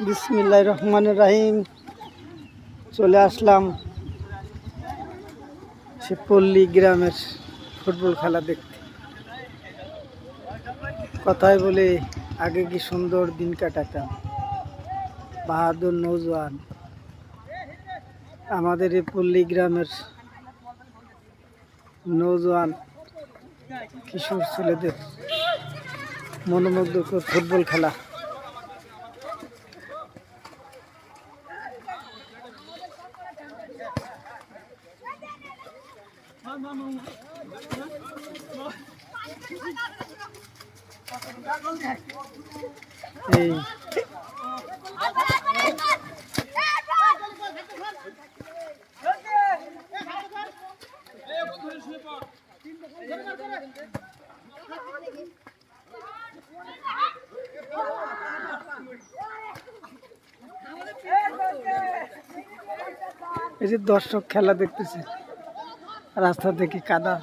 বিসমিল্লাহির রহমানির রহিম। চলে আসলাম সে পল্লী গ্রামের ফুটবল খেলা দেখতে। কথায় বলে আগে কি সুন্দর দিন কাটাতাম, বাহাদুর নৌজওয়ান। আমাদের এই পল্লী গ্রামের নৌজওয়ান কিশোর ছেলেদের মনোমুগ্ধকর ফুটবল খেলা। এই এই যে দর্শক খেলা দেখতেছে, রাস্তা থেকে কাদা।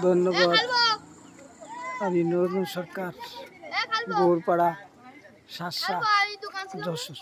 ধন্যবাদ। আমি নজরুল সরকার, গৌরপাড়া, শাসা, যশোর।